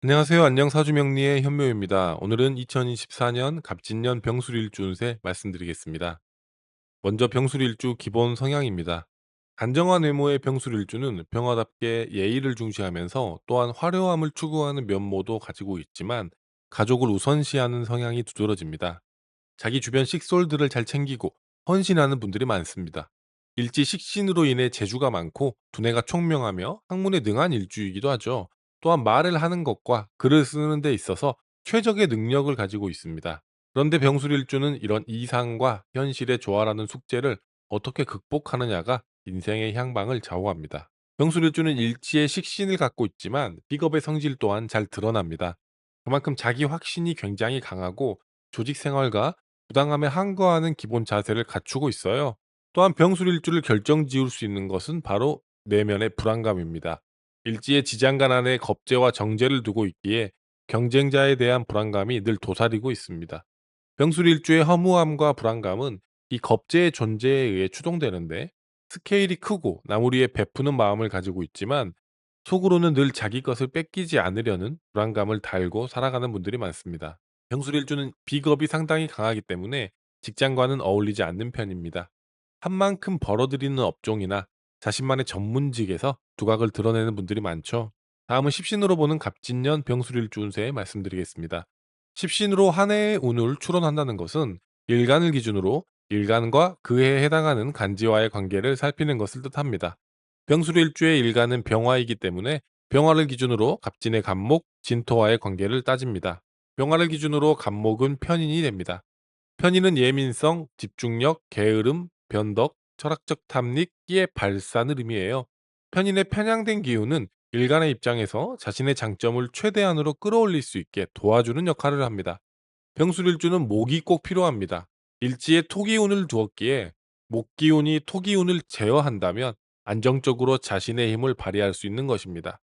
안녕하세요. 안녕 사주명리의 현묘입니다. 오늘은 2024년 갑진년 병술일주 운세 말씀드리겠습니다. 먼저 병술일주 기본 성향입니다. 단정한 외모의 병술일주는 병화답게 예의를 중시하면서 또한 화려함을 추구하는 면모도 가지고 있지만 가족을 우선시하는 성향이 두드러집니다. 자기 주변 식솔들을 잘 챙기고 헌신하는 분들이 많습니다. 일지 식신으로 인해 재주가 많고 두뇌가 총명하며 학문에 능한 일주이기도 하죠. 또한 말을 하는 것과 글을 쓰는 데 있어서 최적의 능력을 가지고 있습니다. 그런데 병술일주는 이런 이상과 현실의 조화라는 숙제를 어떻게 극복하느냐가 인생의 향방을 좌우합니다. 병술일주는 일지의 식신을 갖고 있지만 비겁의 성질 또한 잘 드러납니다. 그만큼 자기 확신이 굉장히 강하고 조직 생활과 부당함에 항거하는 기본 자세를 갖추고 있어요. 또한 병술일주를 결정지을 수 있는 것은 바로 내면의 불안감입니다. 일지의 지장간 안에 겁재와 정제를 두고 있기에 경쟁자에 대한 불안감이 늘 도사리고 있습니다. 병술일주의 허무함과 불안감은 이 겁재의 존재에 의해 추동되는데 스케일이 크고 나무리에 베푸는 마음을 가지고 있지만 속으로는 늘 자기 것을 뺏기지 않으려는 불안감을 달고 살아가는 분들이 많습니다. 병술일주는 비겁이 상당히 강하기 때문에 직장과는 어울리지 않는 편입니다. 한 만큼 벌어들이는 업종이나 자신만의 전문직에서 두각을 드러내는 분들이 많죠. 다음은 십신으로 보는 갑진년 병술일주 운세 말씀드리겠습니다. 십신으로 한 해의 운을 추론한다는 것은 일간을 기준으로 일간과 그해에 해당하는 간지와의 관계를 살피는 것을 뜻합니다. 병술일주의 일간은 병화이기 때문에 병화를 기준으로 갑진의 갑목, 진토와의 관계를 따집니다. 병화를 기준으로 갑목은 편인이 됩니다. 편인은 예민성, 집중력, 게으름, 변덕, 철학적 탐닉, 끼의 발산을 의미해요. 편인의 편향된 기운은 일간의 입장에서 자신의 장점을 최대한으로 끌어올릴 수 있게 도와주는 역할을 합니다. 병술일주는 목이 꼭 필요합니다. 일지에 토기운을 두었기에 목기운이 토기운을 제어한다면 안정적으로 자신의 힘을 발휘할 수 있는 것입니다.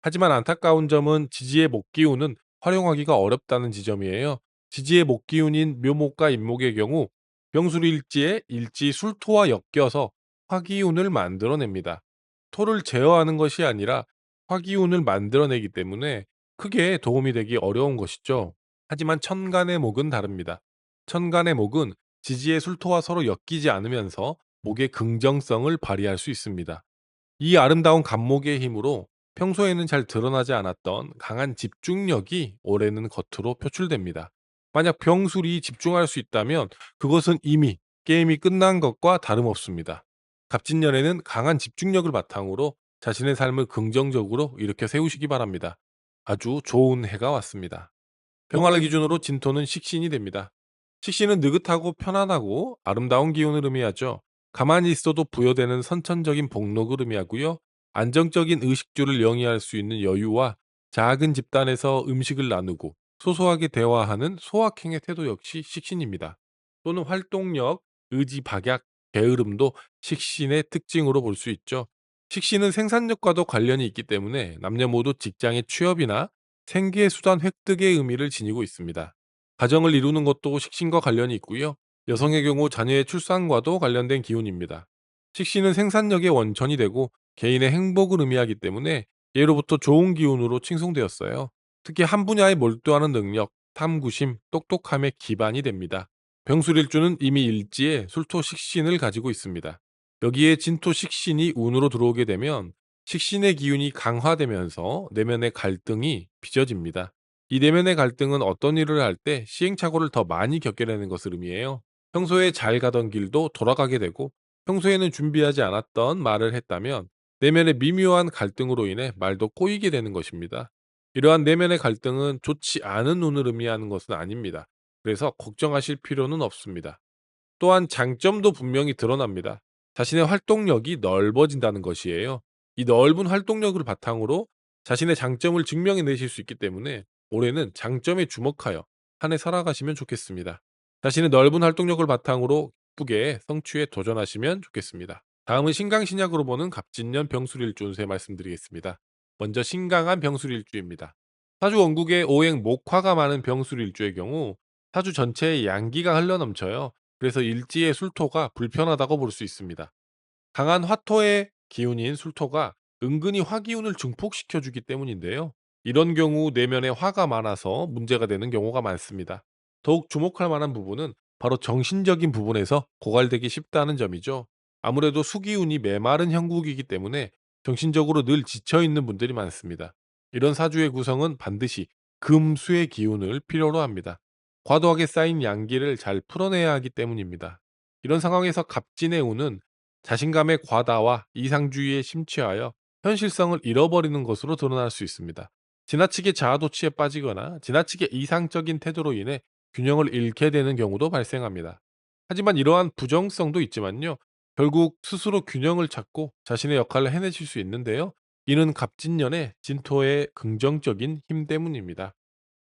하지만 안타까운 점은 지지의 목기운은 활용하기가 어렵다는 지점이에요. 지지의 목기운인 묘목과 임목의 경우 병술일지에 일지 술토와 엮여서 화기운을 만들어냅니다. 토를 제어하는 것이 아니라 화기운을 만들어내기 때문에 크게 도움이 되기 어려운 것이죠. 하지만 천간의 목은 다릅니다. 천간의 목은 지지의 술토와 서로 엮이지 않으면서 목의 긍정성을 발휘할 수 있습니다. 이 아름다운 간목의 힘으로 평소에는 잘 드러나지 않았던 강한 집중력이 올해는 겉으로 표출됩니다. 만약 병술이 집중할 수 있다면 그것은 이미 게임이 끝난 것과 다름없습니다. 갑진년에는 강한 집중력을 바탕으로 자신의 삶을 긍정적으로 일으켜 세우시기 바랍니다. 아주 좋은 해가 왔습니다. 병화를 기준으로 진토는 식신이 됩니다. 식신은 느긋하고 편안하고 아름다운 기운을 의미하죠. 가만히 있어도 부여되는 선천적인 복록을 의미하고요. 안정적인 의식주를 영위할 수 있는 여유와 작은 집단에서 음식을 나누고 소소하게 대화하는 소확행의 태도 역시 식신입니다. 또는 활동력, 의지 박약, 게으름도 식신의 특징으로 볼 수 있죠. 식신은 생산력과도 관련이 있기 때문에 남녀 모두 직장의 취업이나 생계 수단 획득의 의미를 지니고 있습니다. 가정을 이루는 것도 식신과 관련이 있고요. 여성의 경우 자녀의 출산과도 관련된 기운입니다. 식신은 생산력의 원천이 되고 개인의 행복을 의미하기 때문에 예로부터 좋은 기운으로 칭송되었어요. 특히 한 분야에 몰두하는 능력, 탐구심, 똑똑함의 기반이 됩니다. 병술일주는 이미 일지에 술토 식신을 가지고 있습니다. 여기에 진토 식신이 운으로 들어오게 되면 식신의 기운이 강화되면서 내면의 갈등이 빚어집니다. 이 내면의 갈등은 어떤 일을 할 때 시행착오를 더 많이 겪게 되는 것을 의미해요. 평소에 잘 가던 길도 돌아가게 되고 평소에는 준비하지 않았던 말을 했다면 내면의 미묘한 갈등으로 인해 말도 꼬이게 되는 것입니다. 이러한 내면의 갈등은 좋지 않은 운을 의미하는 것은 아닙니다. 그래서 걱정하실 필요는 없습니다. 또한 장점도 분명히 드러납니다. 자신의 활동력이 넓어진다는 것이에요. 이 넓은 활동력을 바탕으로 자신의 장점을 증명해 내실 수 있기 때문에 올해는 장점에 주목하여 한 해 살아가시면 좋겠습니다. 자신의 넓은 활동력을 바탕으로 기쁘게 성취에 도전하시면 좋겠습니다. 다음은 신강신약으로 보는 갑진년 병술일주 운세 말씀드리겠습니다. 먼저 신강한 병술일주입니다. 사주 원국에 오행 목화가 많은 병술일주의 경우 사주 전체에 양기가 흘러넘쳐요. 그래서 일지의 술토가 불편하다고 볼 수 있습니다. 강한 화토의 기운인 술토가 은근히 화기운을 증폭시켜 주기 때문인데요. 이런 경우 내면에 화가 많아서 문제가 되는 경우가 많습니다. 더욱 주목할 만한 부분은 바로 정신적인 부분에서 고갈되기 쉽다는 점이죠. 아무래도 수기운이 메마른 형국이기 때문에 정신적으로 늘 지쳐 있는 분들이 많습니다. 이런 사주의 구성은 반드시 금수의 기운을 필요로 합니다. 과도하게 쌓인 양기를 잘 풀어내야 하기 때문입니다. 이런 상황에서 갑진의 운은 자신감의 과다와 이상주의에 심취하여 현실성을 잃어버리는 것으로 드러날 수 있습니다. 지나치게 자아도취에 빠지거나 지나치게 이상적인 태도로 인해 균형을 잃게 되는 경우도 발생합니다. 하지만 이러한 부정성도 있지만요. 결국 스스로 균형을 찾고 자신의 역할을 해내실 수 있는데요. 이는 갑진년의 진토의 긍정적인 힘 때문입니다.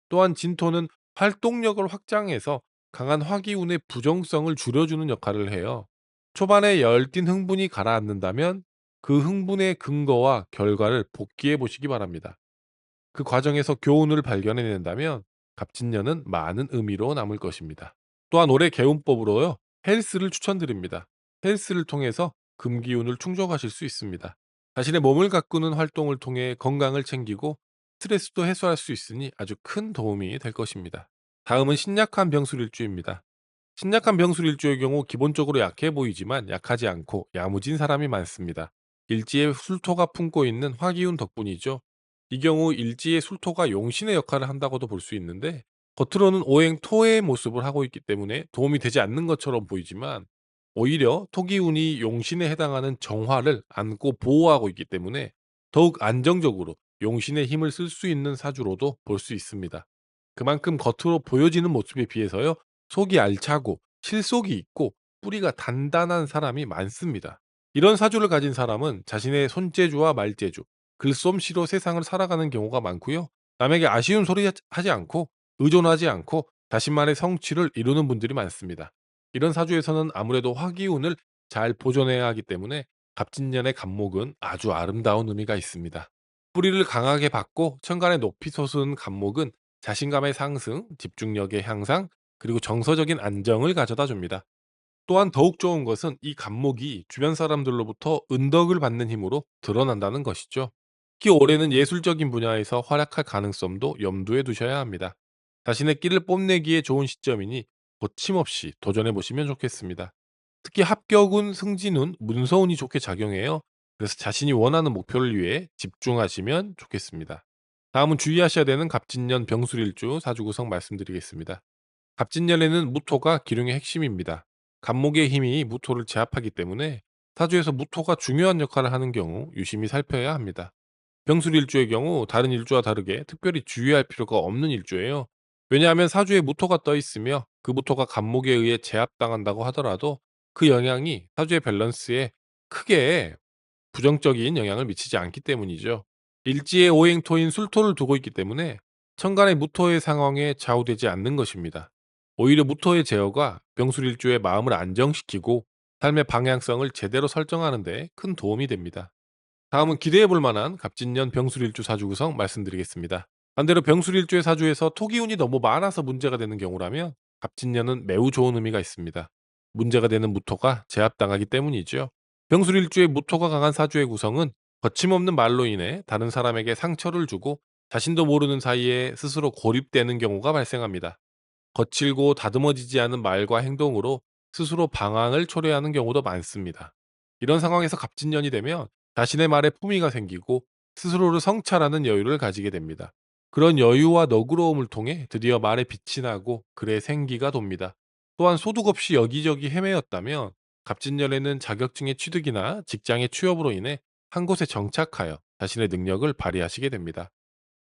또한 진토는 활동력을 확장해서 강한 화기운의 부정성을 줄여주는 역할을 해요. 초반에 열띤 흥분이 가라앉는다면 그 흥분의 근거와 결과를 복기해 보시기 바랍니다. 그 과정에서 교훈을 발견해낸다면 갑진년은 많은 의미로 남을 것입니다. 또한 올해 개운법으로요. 헬스를 추천드립니다. 헬스를 통해서 금기운을 충족하실 수 있습니다. 자신의 몸을 가꾸는 활동을 통해 건강을 챙기고 스트레스도 해소할 수 있으니 아주 큰 도움이 될 것입니다. 다음은 신약한 병술일주입니다. 신약한 병술일주의 경우 기본적으로 약해 보이지만 약하지 않고 야무진 사람이 많습니다. 일지에 술토가 품고 있는 화기운 덕분이죠. 이 경우 일지의 술토가 용신의 역할을 한다고도 볼 수 있는데 겉으로는 오행토의 모습을 하고 있기 때문에 도움이 되지 않는 것처럼 보이지만 오히려 토기운이 용신에 해당하는 정화를 안고 보호하고 있기 때문에 더욱 안정적으로 용신의 힘을 쓸 수 있는 사주로도 볼 수 있습니다. 그만큼 겉으로 보여지는 모습에 비해서요. 속이 알차고 실속이 있고 뿌리가 단단한 사람이 많습니다. 이런 사주를 가진 사람은 자신의 손재주와 말재주, 글솜씨로 세상을 살아가는 경우가 많고요. 남에게 아쉬운 소리 하지 않고 의존하지 않고 자신만의 성취를 이루는 분들이 많습니다. 이런 사주에서는 아무래도 화기운을 잘 보존해야 하기 때문에 갑진년의 갑목은 아주 아름다운 의미가 있습니다. 뿌리를 강하게 받고 천간에 높이 솟은 갑목은 자신감의 상승, 집중력의 향상, 그리고 정서적인 안정을 가져다 줍니다. 또한 더욱 좋은 것은 이 갑목이 주변 사람들로부터 은덕을 받는 힘으로 드러난다는 것이죠. 특히 올해는 예술적인 분야에서 활약할 가능성도 염두에 두셔야 합니다. 자신의 끼를 뽐내기에 좋은 시점이니 거침없이 도전해 보시면 좋겠습니다. 특히 합격운, 승진운, 문서운이 좋게 작용해요. 그래서 자신이 원하는 목표를 위해 집중하시면 좋겠습니다. 다음은 주의하셔야 되는 갑진년 병술일주 사주 구성 말씀드리겠습니다. 갑진년에는 무토가 기룡의 핵심입니다. 갑목의 힘이 무토를 제압하기 때문에 사주에서 무토가 중요한 역할을 하는 경우 유심히 살펴야 합니다. 병술일주의 경우 다른 일주와 다르게 특별히 주의할 필요가 없는 일주예요. 왜냐하면 사주에 무토가 떠 있으며 그 무토가 갑목에 의해 제압당한다고 하더라도 그 영향이 사주의 밸런스에 크게 부정적인 영향을 미치지 않기 때문이죠. 일지에 오행토인 술토를 두고 있기 때문에 천간의 무토의 상황에 좌우되지 않는 것입니다. 오히려 무토의 제어가 병술일주의 마음을 안정시키고 삶의 방향성을 제대로 설정하는 데 큰 도움이 됩니다. 다음은 기대해 볼 만한 갑진년 병술일주 사주 구성 말씀드리겠습니다. 반대로 병술일주의 사주에서 토기운이 너무 많아서 문제가 되는 경우라면 갑진년은 매우 좋은 의미가 있습니다. 문제가 되는 무토가 제압당하기 때문이죠. 병술일주의 무토가 강한 사주의 구성은 거침없는 말로 인해 다른 사람에게 상처를 주고 자신도 모르는 사이에 스스로 고립되는 경우가 발생합니다. 거칠고 다듬어지지 않은 말과 행동으로 스스로 방황을 초래하는 경우도 많습니다. 이런 상황에서 갑진년이 되면 자신의 말에 품위가 생기고 스스로를 성찰하는 여유를 가지게 됩니다. 그런 여유와 너그러움을 통해 드디어 말에 빛이 나고 글에 생기가 돕니다. 또한 소득 없이 여기저기 헤매었다면 갑진년에는 자격증의 취득이나 직장의 취업으로 인해 한 곳에 정착하여 자신의 능력을 발휘하시게 됩니다.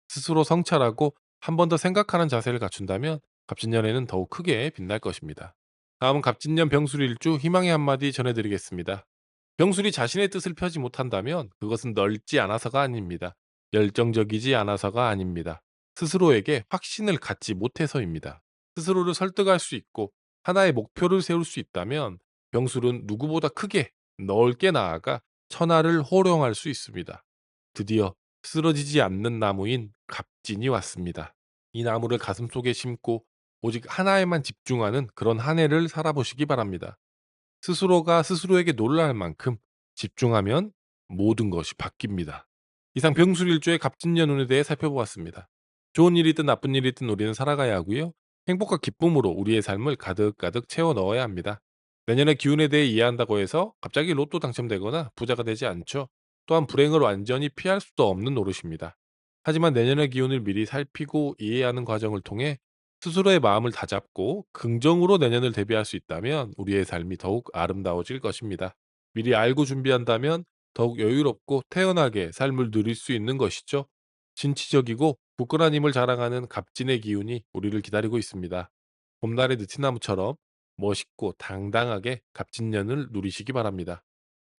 스스로 성찰하고 한 번 더 생각하는 자세를 갖춘다면 갑진년에는 더욱 크게 빛날 것입니다. 다음은 갑진년 병술일주 희망의 한마디 전해드리겠습니다. 병술이 자신의 뜻을 펴지 못한다면 그것은 넓지 않아서가 아닙니다. 열정적이지 않아서가 아닙니다. 스스로에게 확신을 갖지 못해서입니다. 스스로를 설득할 수 있고 하나의 목표를 세울 수 있다면 병술은 누구보다 크게 넓게 나아가 천하를 호령할 수 있습니다. 드디어 쓰러지지 않는 나무인 갑진이 왔습니다. 이 나무를 가슴속에 심고 오직 하나에만 집중하는 그런 한 해를 살아보시기 바랍니다. 스스로가 스스로에게 놀랄 만큼 집중하면 모든 것이 바뀝니다. 이상 병술일주의 갑진년운에 대해 살펴보았습니다. 좋은 일이든 나쁜 일이든 우리는 살아가야 하고요. 행복과 기쁨으로 우리의 삶을 가득가득 채워 넣어야 합니다. 내년의 기운에 대해 이해한다고 해서 갑자기 로또 당첨되거나 부자가 되지 않죠. 또한 불행을 완전히 피할 수도 없는 노릇입니다. 하지만 내년의 기운을 미리 살피고 이해하는 과정을 통해 스스로의 마음을 다잡고 긍정으로 내년을 대비할 수 있다면 우리의 삶이 더욱 아름다워질 것입니다. 미리 알고 준비한다면 더욱 여유롭고 태연하게 삶을 누릴 수 있는 것이죠. 진취적이고 굳건한 힘을 자랑하는 갑진의 기운이 우리를 기다리고 있습니다. 봄날의 느티나무처럼 멋있고 당당하게 갑진년을 누리시기 바랍니다.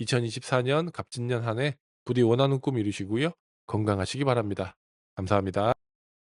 2024년 갑진년 한 해 부디 원하는 꿈 이루시고요. 건강하시기 바랍니다. 감사합니다.